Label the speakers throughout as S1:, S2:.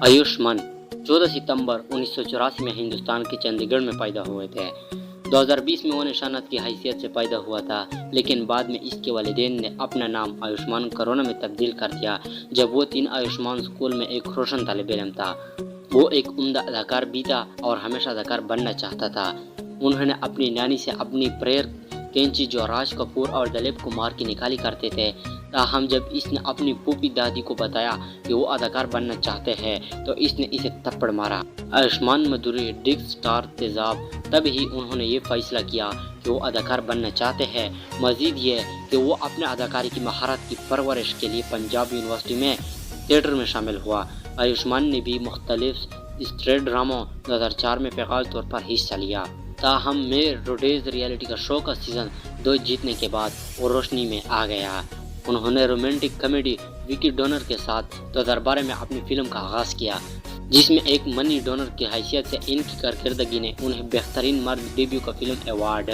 S1: आयुष्मान 14 सितंबर 1984 में हिंदुस्तान के चंडीगढ़ में पैदा हुए थे। 2020 में वो निशानत की हैसियत से पैदा हुआ था, लेकिन बाद में इसके वालिदैन ने अपना नाम आयुष्मान खुराना में तब्दील कर दिया जब वो 3 आयुष्मान स्कूल में एक रोशन तालिब इल्म था। वो एक उम्दा अदाकार भी था और हमेशा अदाकार बनना चाहता था। उन्होंने अपनी नानी से अपनी प्रेयर कैंची जो राज कपूर और दिलीप कुमार की निकाली करते थे, ताहम जब इसने अपनी फूफी दादी को बताया कि वो अदाकार बनना चाहते हैं तो इसने इसे थप्पड़ मारा। आयुष्मान मधुरी डिग स्टार तेजाब तब ही उन्होंने ये फैसला किया कि वो अदाकार बनना चाहते हैं। मजीद ये कि वो अपने अदाकारी की महारत की परवरिश के लिए पंजाब यूनिवर्सिटी में थिएटर में शामिल हुआ। आयुष्मान ने भी मुख्तलिफ स्ट्रीट ड्रामों 2004 में फ़ैल तौर पर हिस्सा लिया। ताहम में रोडेज रियलिटी का शो का सीज़न 2 जीतने के बाद वो रोशनी में आ गया। उन्होंने रोमांटिक कॉमेडी विकी डोनर के साथ 2012 में अपनी फिल्म का आगाज़ किया, जिसमें एक मनी डोनर की हैसियत से इनकी कारकर्दगी ने उन्हें बेहतरीन मर्द डेब्यू का फिल्म अवार्ड।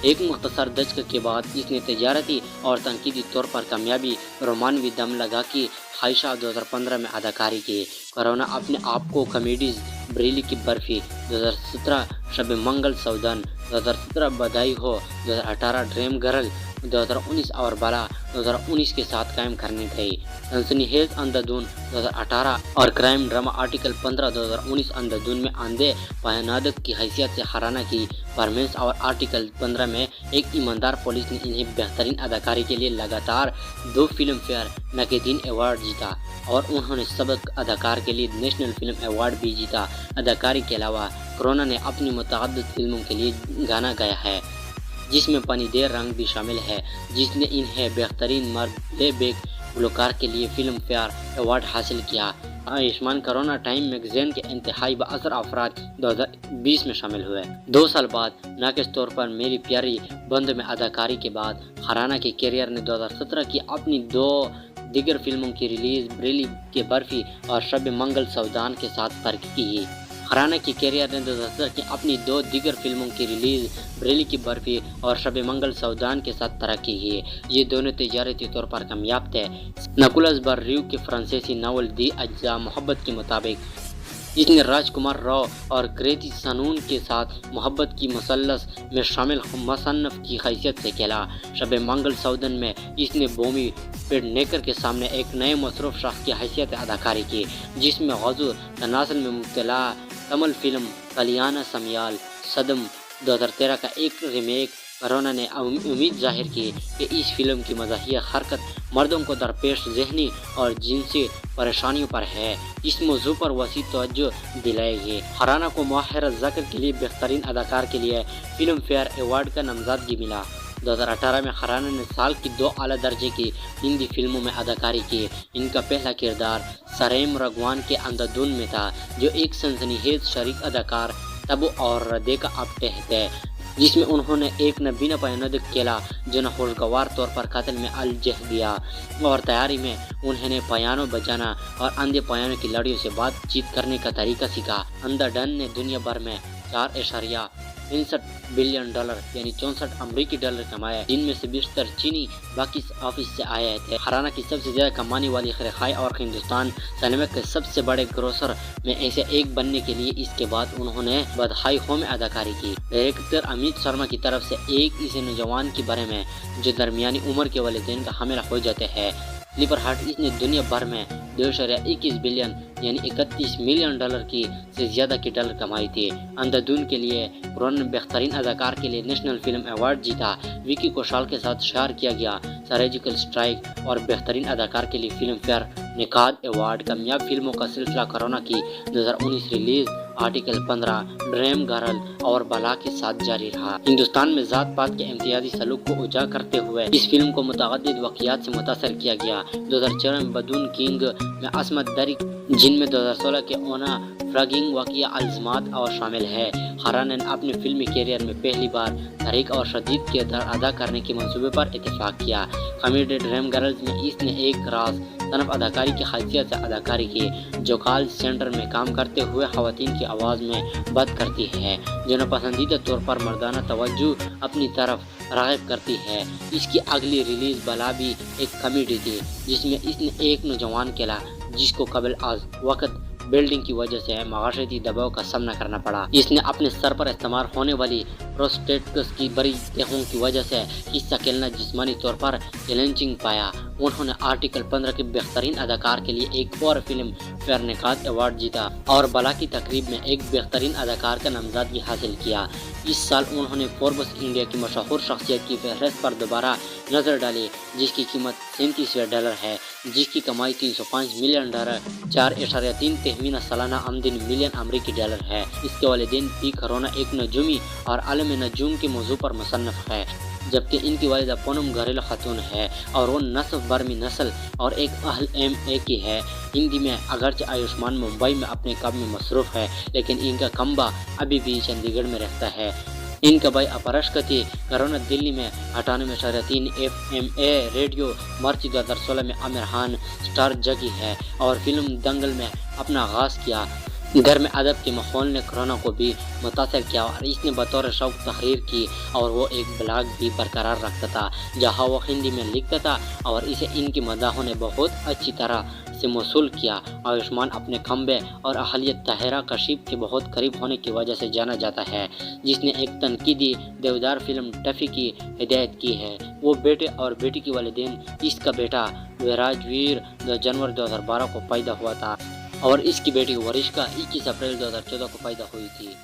S1: एक मुख्तसर दशक के बाद इसने तजारती और तनकीदी तौर पर कामयाबी रोमानवी दम लगा कि ख्वाहिशा 2015 में अदाकारी की। कोरोना अपने आप को कॉमेडीज बरेली की बर्फी 2017, शब मंगल सौदन 2017, बधाई हो 2018, ड्रीम गर्ल 2019 और बाला 2019 के साथ कायम करने गई। सनसनीखेज अंधाधुन 2018 और क्राइम ड्रामा आर्टिकल 15 2019 अंधाधुन में अंधे पहनादक की हैसियत से हराना की परफॉर्मेंस और आर्टिकल 15 में एक ईमानदार पुलिस ने इन्हें बेहतरीन अदाकारी के लिए लगातार 2 फिल्म फेयर नकीदीन अवार्ड जीता और उन्होंने सबक अदाकार के लिए नेशनल फिल्म अवार्ड भी जीता। अदाकारी के अलावा कोरोना ने अपनी मुतअद्दिद फिल्मों के लिए गाना गाया है, जिसमें पनी दे रंग भी शामिल है, जिसने इन्हें बेहतरीन मर्द प्लेबैक गुलकार के लिए फिल्म फेयर अवार्ड हासिल किया। आयुष्मान कोरोना टाइम मैगजीन के इंतहाई बाअसर अफराद 2020 में शामिल हुए। 2 साल बाद नाक़िस तौर पर मेरी प्यारी बंद में अदाकारी के बाद खुराना के कैरियर ने 2017 की अपनी 2 दीगर फिल्मों की रिलीज बरेली के बर्फी और शब मंगल सौदान के साथ तरक्की की। खुराना की कैरियर ने 2017 की अपनी 2 दीगर फिल्मों की रिलीज बरेली की बर्फी और शब मंगल सौदान के साथ तरक्की की। ये दोनों तजारती तौर पर कामयाब थे। नकुलस बर्रियू के फ्रांसीसी नावल दी अज्जा मोहब्बत के मुताबिक इसने राजकुमार राव और कृति सनून के साथ मोहब्बत की मुसल्लस में शामिल मुसन्नफ की हैसियत से खेला। शब मंगल सौदन में इसने बोमी पेडनेकर के सामने एक नए मसरूफ शख्स की हैसियत अदाकारी की, जिसमें गज़ो तनासुल में मुब्तला तमिल फिल्म कलियाना समयाल सदम 2013 का एक रीमेक। कोरोना ने उम्मीद जाहिर की कि इस फिल्म की मज़ाहिया हरकत मर्दों को दरपेश ज़हनी और जिनसी परेशानियों पर है। इस मौजू पर वसी तवज्जो दिलाएगी। खुराना को माहिर ज़िक्र के लिए बेहतरीन अदाकार के लिए फिल्म फेयर अवार्ड का नामज़दगी मिला। 2018 में खुराना ने साल की 2 आला दर्जे की हिंदी फिल्मों में अदाकारी की। इनका पहला किरदार सरेम रगवान के अंधाधुन में था, जो एक सनसनीखेज शरीक अदाकार तबू और रदे का अपडेट है, जिसमें उन्होंने एक नबीना पयानदक केला जो खुशगवार तौर पर कत्ल में अलजह दिया और तैयारी में उन्होंने पियानो बजाना और अंधे पियानो की लड़ियों से बातचीत करने का तरीका सीखा। अंधाधुन ने दुनिया भर में 4.63 बिलियन डॉलर यानी 64 अमरीकी डॉलर कमाया, जिनमें से 20 चीनी बॉक्स ऑफिस से आए थे। खुराना की सबसे ज़्यादा कमाने वाली खिरखाई और हिंदुस्तान सिनेमा के सबसे बड़े ग्रोसर में ऐसे एक बनने के लिए इसके बाद उन्होंने बधाई हो में अदाकारी की। डायरेक्टर अमित शर्मा की तरफ से एक ऐसे नौजवान के बारे में जो दरमियानी उम्र के वालिदैन का हामिल हो जाते हैं। स्लीपर हार्ट इसने दुनिया भर में 2.21 बिलियन यानी 31 मिलियन डॉलर की से ज़्यादा की डॉलर कमाई थी। अंधाधुन के लिए कोरोना ने बेहतरीन अदाकार के लिए नेशनल फिल्म अवार्ड जीता। विकी कौशल के साथ शेयर किया गया सर्जिकल स्ट्राइक और बेहतरीन अदाकार के लिए फिल्म फेयर निकाद अवार्ड। कामयाब फिल्मों का सिलसिला कोरोना की 2019 रिलीज आर्टिकल 15, ड्रीम गर्ल और बाला के साथ जारी रहा। हिंदुस्तान में जात पात के इम्तियाजी सलूक को उजागर करते हुए इस फिल्म को मुतअद्दिद वाक़ियात से मुतासर किया गया। 2014 में बदून किंग में असमत दरी, जिनमें 2016 के ओना फ्रगिंग वाक़िया अल्ज़मात और शामिल है। खुराना ने अपने फिल्मी कैरियर में पहली बार तारिक और शदीद किरदार अदा करने के मंसूबे पर इत्तेफाक किया। कॉमेडी ड्रीम गर्ल्स में इसने एक राज तनफ अदाकारी की हैसियत से अदाकारी की, जो कॉल सेंटर में काम करते हुए ख़वातीन की आवाज़ में बात करती है, जिन्हें पसंदीदा तौर पर मर्दाना तवज्जो अपनी तरफ राग़िब करती है। इसकी अगली रिलीज़ बला भी एक कॉमेडी थी, जिसमें इसने एक नौजवान केला जिसको कबल आज वक्त बिल्डिंग की वजह से माशी दबाव का सामना करना पड़ा। इसने अपने सर पर इस्तेमाल होने वाली प्रोस्टेटिक्स की बड़ी तहों की वजह से हिस्सा खेलना जिस्मानी तौर पर चैलेंजिंग पाया। उन्होंने आर्टिकल 15 के बेहतरीन अदाकार के लिए एक और फिल्म फेयर निकात अवार्ड जीता और बला की तकरीब में एक बेहतरीन अदाकार का नामजदगी हासिल किया। इस साल उन्होंने फोर्ब्स इंडिया की मशहूर शख्सियत की फहरिस्त पर दोबारा नजर डाली, जिसकी कीमत $37 है, जिसकी कमाई $305 मिलियन, 4.3 तहमीना सालाना आमदनी मिलियन अमरीकी डॉलर है। इसके वालिदैन पी करोना एक नजूमी और आलम नजूम के मौजू पर मुसन्नफ है, जबकि इनकी वालिदा पूनम घरेलू खातून है और वो नस्ब बर्मी नस्ल और एक अहल MA की है। हिंदी में अगरचे आयुष्मान मुंबई में अपने काम में मसरूफ़ है, लेकिन इनका खंबा अभी भी चंडीगढ़ में रहता है। इनका भाई अपरशकती करोना दिल्ली में 98.3 FMA रेडियो मार्च 2016 में आमिर खान स्टार जगी है और फिल्म दंगल में अपना आगाज़ किया। घर में अदब के माहौल ने कोरोना को भी मुतासर किया और इसने बतौर शौक तहरीर की और वो एक ब्लॉग भी बरकरार रखता था जहाँ वो हिंदी में लिखता था और इसे इनकी मदाहों ने बहुत अच्छी तरह से मौसूल किया। आयुष्मान अपने खंबे और अहलियत ताहिरा कशीफ के बहुत करीब होने की वजह से जाना जाता है, जिसने एक तनकीदी देवदार फिल्म टफी की हिदायत की है। वो बेटे और बेटी के वालिदैन इसका बेटा विराजवीर जनवरी 2012 को पैदा हुआ था और इसकी बेटी वरिष्का 21 अप्रैल 2014 को पैदा हुई थी।